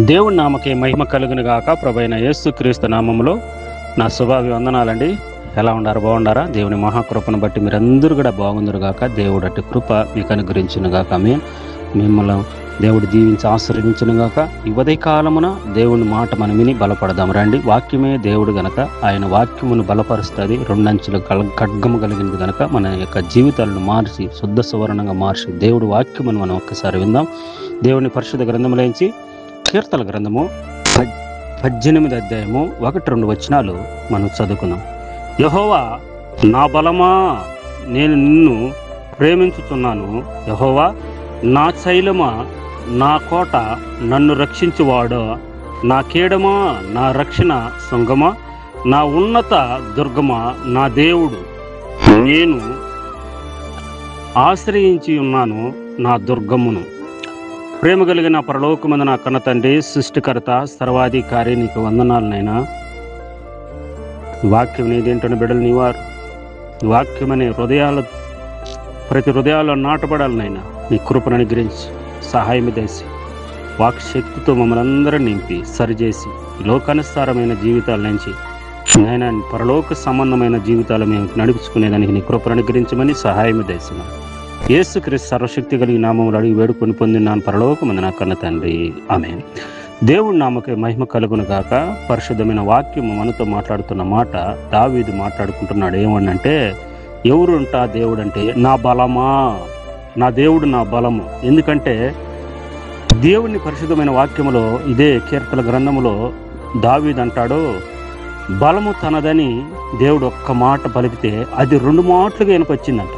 దేవుడి నామకే మహిమ కలుగును గాక. ప్రభువైన యేసు క్రీస్తు నామములో నా శుభాభివందనాలండి. ఎలా ఉన్నారు? బాగుండారా? దేవుని మహాకృపను బట్టి మీరందరూ కూడా బాగుందరు గాక. దేవుడు అట్టి కృప మీకు అనుగ్రహించును గాక. మిమ్మల్ని దేవుడు దీవించి ఆశీర్వదించును గాక. ఈ ఉదయ కాలమున దేవుని మాట మనం విని బలపడదాం రండి. వాక్యమే దేవుడు గనక ఆయన వాక్యమును బలపరుస్తుంది. రెండంచుల ఖడ్గము కలిగినది గనక మన యొక్క జీవితాలను మార్చి శుద్ధ సువర్ణంగా మార్చి దేవుడి వాక్యమును మనం ఒక్కసారి విందాం. దేవుని పరిశుద్ధ గ్రంథములోంచి కీర్తన గ్రంథము 18 అధ్యాయము 1-2 వచనాలు మనం చదువుకున్నాం. యెహోవా నా బలమా, నేను నిన్ను ప్రేమించుచున్నాను. యెహోవా నా శైలమా, నా కోట, నన్ను రక్షించువాడు, నా కేడమా, నా రక్షణ శృంగమా, నా ఉన్నత దుర్గమా, నా దేవుడు, నేను ఆశ్రయించి ఉన్నాను, నా దుర్గమును. ప్రేమ కలిగిన పరలోకమందు నా కన్న తండ్రి, సృష్టికర్త, సర్వాధికారి, నీకు వందనాలనైనా. వాక్యం నీదేంటని బిడ్డలు నీవారు. వాక్యమనే ప్రతి హృదయాల్లో నాటబడాలనైనా నీ కృపను అనుగ్రహించి సహాయం చేసి వాక్ శక్తితో మమ్మల్ని అందరూ నింపి సరిచేసి లోకానుసారమైన జీవితాల నుంచి నైనా పరలోక సంబంధమైన జీవితాలు మేము నడుపుకునేదానికి నీ కృపను అనుగ్రహించమని సహాయం చేసినాం. యేసుక్రీస్తు సర్వశక్తి కలిగి నామములు అడిగి వేడుకొని పొందినాను పరలోకమందు నా కన్న తండ్రి, ఆమేన్. దేవుడి నామకే మహిమ కలుగును గాక. పరిశుద్ధమైన వాక్యము మనతో మాట్లాడుతున్న మాట దావీదు మాట్లాడుకుంటున్నాడు. ఏమనంటే, ఎవరుంటా దేవుడు అంటే, నా బలమా, నా దేవుడు నా బలము. ఎందుకంటే దేవుని పరిశుద్ధమైన వాక్యములో ఇదే కీర్తన గ్రంథములో దావీదు అంటాడు, బలము తనదని దేవుడు ఒక్క మాట పలికితే అది 2 మాటలుగా వినపచ్చిందంట.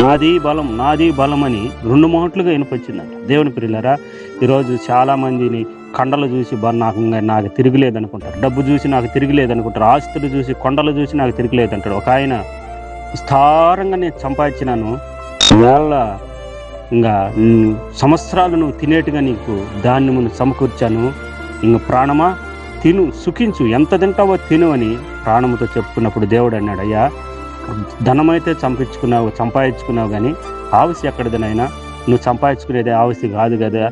నాది బలం, నాది బలం అని 2 మాటలుగా వినపచ్చిందంట. దేవుని ప్రియులారా, ఈరోజు చాలామందిని కొండలు చూసి నాకు తిరిగిలేదనుకుంటారు, డబ్బు చూసి నాకు తిరిగిలేదనుకుంటారు, ఆస్తులు చూసి, కొండలు చూసి నాకు తిరిగిలేదంటాడు. ఒక ఆయన విస్తారంగా నేను సంపాదించినాను, వేళ ఇంకా సంవత్సరాలు నువ్వు తినేట్టుగా నీకు ధాన్యమును సమకూర్చాను, ఇంక ప్రాణమా తిను, సుఖించు, ఎంత తింటావో తిను అని ప్రాణముతో చెప్పుకున్నప్పుడు దేవుడు అన్నాడు, అయ్యా ధనమైతే సంపాదించుకున్నావు కానీ ఆవశ్య ఎక్కడిదనైనా, నువ్వు సంపాదించుకునేది ఆవశ్య కాదు కదా.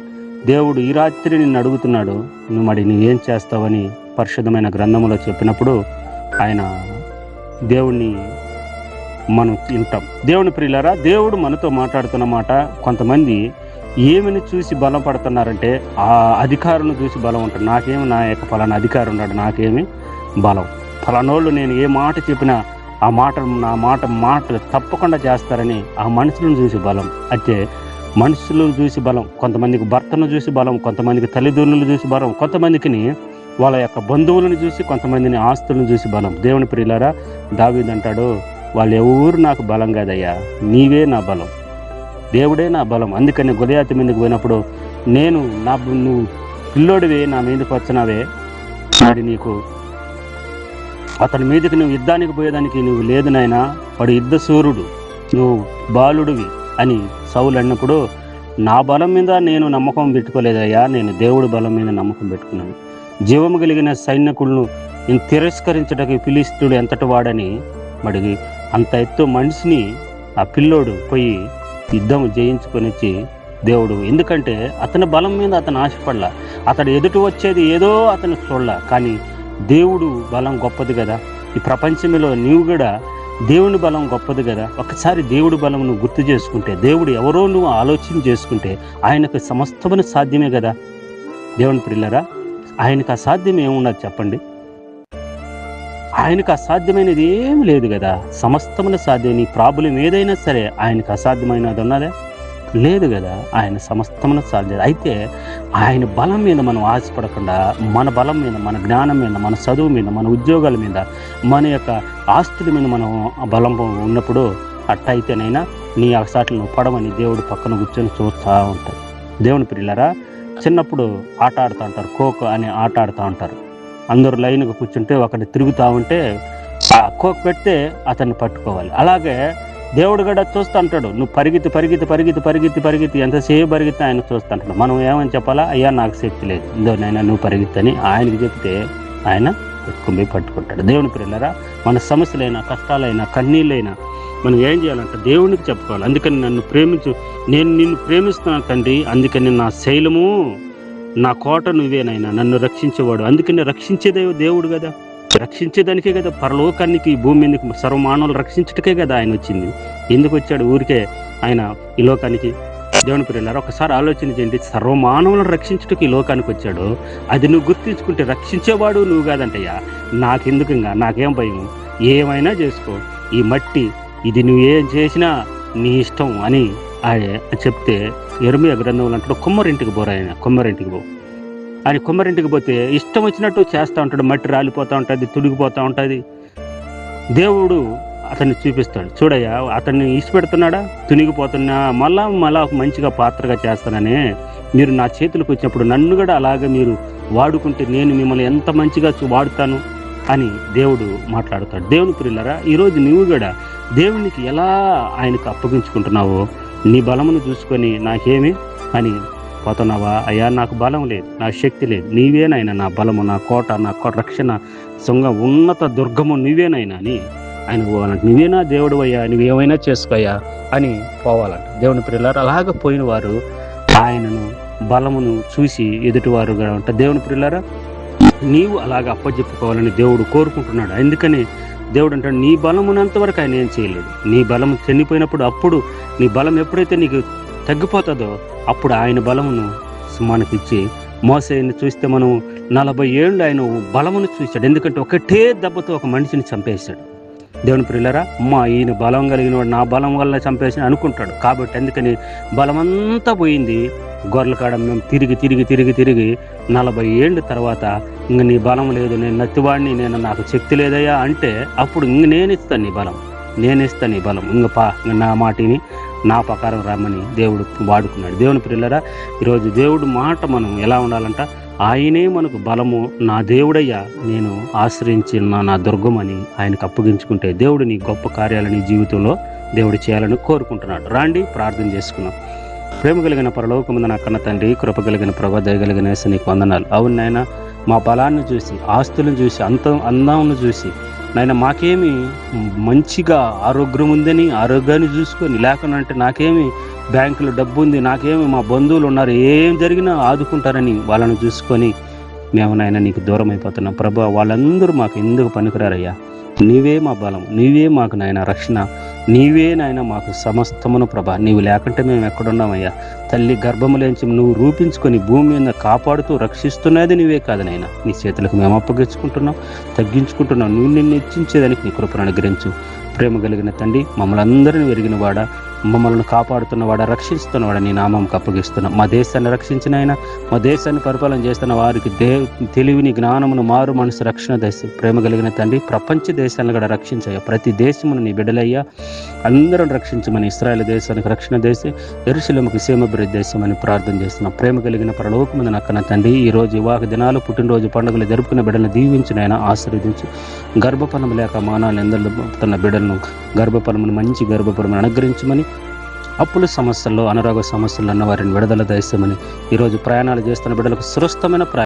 దేవుడు ఈ రాత్రి నిన్ను అడుగుతున్నాడు, నువ్వేం చేస్తావని పరిశుద్ధమైన గ్రంథములో చెప్పినప్పుడు ఆయన దేవుణ్ణి మనం వింటాం. దేవుని ప్రియులారా, దేవుడు మనతో మాట్లాడుతున్న మాట, కొంతమంది ఏమిని చూసి బలం పడుతున్నారంటే ఆ అధికారులను చూసి బలం ఉంటారు. నాకేమి నా యొక్క ఫలానా అధికారం ఉన్నాడు, నాకేమి బలం, ఫలానోళ్ళు నేను ఏ మాట చెప్పినా ఆ నా మాట తప్పకుండా చేస్తారని ఆ మనుషులను చూసి బలం. అయితే మనుషులను చూసి బలం, కొంతమందికి భర్తను చూసి బలం, కొంతమందికి తల్లిదండ్రులను చూసి బలం, కొంతమందికి వాళ్ళ యొక్క బంధువులను చూసి, కొంతమందిని ఆస్తులను చూసి బలం. దేవుని ప్రియులారా, దావీదు అంటాడు, వాళ్ళు ఎవరు నాకు బలం కాదయ్యా, నీవే నా బలం, దేవుడే నా బలం. అందుకని గొలియాతు మీదకి పోయినప్పుడు, నువ్వు పిల్లోడివే, నా మీదకి వచ్చినావే, వాడి నీకు అతని మీదకి నువ్వు యుద్ధానికి పోయేదానికి నువ్వు లేదు నాయనా, వాడు యుద్ధ సూర్యుడు, నువ్వు బాలుడివి అని సౌలు అన్నప్పుడు, నా బలం మీద నేను నమ్మకం పెట్టుకోలేదయ్యా, నేను దేవుడి బలం మీద నమ్మకం పెట్టుకున్నాను. జీవము కలిగిన సైనికులను నేను తిరస్కరించడానికి ఫిలిష్తీయుడు ఎంతటి వాడని వాడికి అంత ఎత్తు మనిషిని ఆ పిల్లోడు పోయి యుద్ధం జయించుకొని వచ్చి దేవుడు, ఎందుకంటే అతని బలం మీద అతను ఆశపడలా, అతడు ఎదుటి వచ్చేది ఏదో అతను చూడలా, కానీ దేవుడు బలం గొప్పది కదా. ఈ ప్రపంచంలో నీవు కూడా దేవుని బలం గొప్పది కదా. ఒకసారి దేవుడి బలం నువ్వు గుర్తు చేసుకుంటే, దేవుడు ఎవరో నువ్వు ఆలోచన చేసుకుంటే ఆయనకు సమస్తమును సాధ్యమే కదా. దేవుని ప్రియులారా, ఆయనకు అసాధ్యం ఏమున్నది చెప్పండి? ఆయనకు అసాధ్యమైనది ఏమి లేదు కదా. సమస్తమును సాధ్యం. నీ ప్రాబ్లం ఏదైనా సరే ఆయనకు అసాధ్యమైనది ఉన్నదే లేదు కదా. ఆయన సమస్తమును సాధ్యం. అయితే ఆయన బలం మీద మనం ఆశపడకుండా, మన బలం మీద, మన జ్ఞానం మీద, మన చదువు మీద, మన ఉద్యోగాల మీద, మన యొక్క ఆస్తుల మీద మనం బలం ఉన్నప్పుడు అట్టయితేనైనా నీ అసాట్లు నువ్వు పడమని దేవుడు పక్కన కూర్చొని చూస్తూ ఉంటాడు. దేవుని ప్రియులారా, చిన్నప్పుడు ఆట ఆడుతూ ఉంటారు, ఖోఖో అనే ఆట ఆడుతూ ఉంటారు. అందరూ లైన్గా కూర్చుంటే ఒకటి తిరుగుతూ ఉంటే ఆ ఖోఖో పెడితే అతన్ని పట్టుకోవాలి. అలాగే దేవుడు కూడా చూస్తూ ఉంటాడు, నువ్వు పరిగెత్తి పరిగెత్తి పరిగెత్తి పరిగెత్తి పరిగెత్తి ఎంతసేపు పరిగెత్తి ఆయన చూస్తూ ఉంటాడు. మనం ఏమని చెప్పాలా, అయ్యా నాకు శక్తి లేదు, ఇందోనైనా నువ్వు పరిగెత్తని ఆయనకి చెప్తే ఆయన ఎత్తుకుని పట్టుకుంటాడు. దేవుని ప్రియులారా, మన సమస్యలైనా, కష్టాలైనా, కన్నీళ్ళైనా మనం ఏం చేయాలంటే దేవునికి చెప్పుకోవాలి. అందుకని నేను నిన్ను ప్రేమిస్తున్నాను తండ్రి, అందుకని నా శైలము, నా కోట నువ్వేనైనా, నన్ను రక్షించేవాడు. అందుకని రక్షించేదే దేవుడు కదా, రక్షించేదానికే కదా పరలోకానికి భూమి మీదకి సర్వమానవులు రక్షించటకే కదా ఆయన వచ్చింది. ఎందుకు వచ్చాడు? ఊరికే ఆయన ఈ లోకానికి. దేవుని ప్రియులారా, ఒకసారి ఆలోచన చేయండి. సర్వమానవులను రక్షించుటకు ఈ లోకానికి వచ్చాడు. అది నువ్వు గుర్తించుకుంటే రక్షించేవాడు నువ్వు కాదంటయ్యా. నాకెందుకంగా, నాకేం భయం, ఏమైనా చేసుకో, ఈ మట్టి ఇది నువ్వేం చేసినా నీ ఇష్టం అని చెప్తే యెరెమీయా గ్రంథంలో అంటాడు, కుమ్మరింటికి పోరాయన, కుమ్మరింటికి పో అని. కుమ్మరింటికి పోతే ఇష్టం వచ్చినట్టు చేస్తూ ఉంటాడు. మట్టి రాలిపోతూ ఉంటుంది, తుడిగిపోతూ ఉంటుంది. దేవుడు అతన్ని చూపిస్తాడు, చూడయ్యా అతన్ని ఇష్టపెడుతున్నాడా, తునిగిపోతున్నా, మళ్ళా మంచిగా పాత్రగా చేస్తాననే. మీరు నా చేతులకు వచ్చినప్పుడు నన్ను కూడా అలాగే మీరు వాడుకుంటే నేను మిమ్మల్ని ఎంత మంచిగా వాడుతాను అని దేవుడు మాట్లాడతాడు. దేవుని ప్రియులారా, ఈరోజు నువ్వు కూడా దేవునికి ఎలా ఆయనకు అప్పగించుకుంటున్నావో, నీ బలమును చూసుకొని నాకేమి అని పోతున్నావా? అయ్యా నాకు బలం లేదు, నా శక్తి లేదు, నీవేనైనా నా బలము, నా కోట, నా రక్షణ, సొంగ ఉన్నత దుర్గము నువ్వేనైనా అని ఆయన పోవాలంట. నువ్వేనా దేవుడు అయ్యా, నువ్వేమైనా చేసుకోయ్యా అని పోవాలంట. దేవుని ప్రియులారా, అలాగ పోయిన వారు ఆయనను బలమును చూసి ఎదుటివారుగా ఉంటారు. దేవుని ప్రియులారా, నీవు అలాగ అప్పచెప్పుకోవాలని దేవుడు కోరుకుంటున్నాడు. అందుకని దేవుడు అంటాడు, నీ బలం ఉన్నంత వరకు ఆయన ఏం చేయలేడు. నీ బలం చనిపోయినప్పుడు, అప్పుడు నీ బలం ఎప్పుడైతే నీకు తగ్గిపోతుందో అప్పుడు ఆయన బలమును మనకిచ్చి, మోసేని చూస్తే మనం 40 ఏళ్ళు ఆయన బలమును చూశాడు. ఎందుకంటే ఒకటే దెబ్బతో ఒక మనిషిని చంపేశాడు. దేవుని ప్రియులారా, ఈయన బలం కలిగిన వాడు, నా బలం వల్ల చంపేసి అనుకుంటాడు. కాబట్టి అందుకని బలమంతా పోయింది. గొర్రెల కాడ మేము తిరిగి 40 ఏళ్ళ తర్వాత ఇంక నీ బలం లేదు, నేను నత్తివాడిని, నేను నాకు శక్తి లేదయ్యా అంటే అప్పుడు ఇంక నేనిస్తాను నీ బలం, ఇంక నా మాటిని నా ప్రకారం రమ్మని దేవుడు వాడుకున్నాడు. దేవుని ప్రియులారా, ఈరోజు దేవుడు మాట మనం ఎలా ఉండాలంట, ఆయనే మనకు బలము, నా దేవుడయ్యా నేను ఆశ్రయించిన నా దుర్గమని ఆయనకు అప్పగించుకుంటే దేవుడు నీ గొప్ప కార్యాలు నీ జీవితంలో దేవుడు చేయాలని కోరుకుంటున్నాడు. రాండి ప్రార్థన చేసుకున్నాం. ప్రేమ కలిగిన పరలోకముందు నా కన్న తండ్రి, కృప కలిగిన ప్రభు, దయగలిగిన యేసు నీకు వందనాలు. అవును నాయన, మా బలాన్ని చూసి, ఆస్తులను చూసి, అందాలను చూసి నాయన మాకేమి మంచిగా ఆరోగ్యం ఉందని ఆరోగ్యాన్ని చూసుకొని, లేకనంటే నాకేమి బ్యాంకులో డబ్బు ఉంది, నాకేమి మా బంధువులు ఉన్నారు, ఏం జరిగినా ఆదుకుంటారని వాళ్ళని చూసుకొని మేము నాయన నీకు దూరం అయిపోతున్నాం. ప్రభు, వాళ్ళందరూ మాకు ఎందుకు పనికిరారయ్యా? నీవే మా బలం, నీవే మాకు నాయన రక్షణ, నీవే నాయన మాకు సమస్తమును ప్రభా. నీవు లేకుంటే మేము ఎక్కడున్నామయ్యా? తల్లి గర్భములేంచి నువ్వు రూపించుకొని భూమి మీద కాపాడుతూ రక్షిస్తున్నది నీవే కాదు నాయన. నీ చేతులకు మేము అప్పగించుకుంటున్నాం, తగ్గించుకుంటున్నాం. నువ్వు నిన్ను హెచ్చించేదానికి నీ కృపను అనుగ్రహించు. ప్రేమ కలిగిన తండ్రి, మమ్మల్ని అందరినీ ఎరిగిన వాడా, మమ్మల్ని కాపాడుతున్నవాడా, రక్షిస్తున్నవాడా నీ నామంకి అప్పగిస్తున్నాం. మా దేశాన్ని రక్షించిన ఆయన, మా దేశాన్ని పరిపాలన చేస్తున్న వారికి తెలివిని, జ్ఞానమును, మారు మనసు రక్షణ దేశం. ప్రేమ కలిగిన తండ్రి, ప్రపంచ దేశాలను కూడా రక్షించయ్యా. ప్రతి దేశమును నీ బిడ్డలయ్యా అందరం రక్షించమని, ఇశ్రాయేలు దేశానికి రక్షణ దేశం, యెరూషలేముకు క్షేమాభివృద్ధి దేశం అని ప్రార్థన చేస్తున్నాం. ప్రేమ కలిగిన పరలోకమందు నక్కన తండ్రి, ఈ రోజు వివాహ దినాలు, పుట్టినరోజు పండుగలు జరుపుకున్న బిడ్డలను దీవించిన ఆయన ఆశీర్వదించి, గర్భఫలం లేక మానాలు ఎందరు పుట్టిన బిడ్డలను గర్భఫలమును, మంచి గర్భఫలమును అనుగ్రహించమని, అప్పుల సమస్యల్లో, అనారోగ్య సమస్యలు అన్న వారిని విడుదల దయచేయమని, ఈరోజు ప్రయాణాలు చేస్తున్న బిడ్డలకు సురక్షితమైన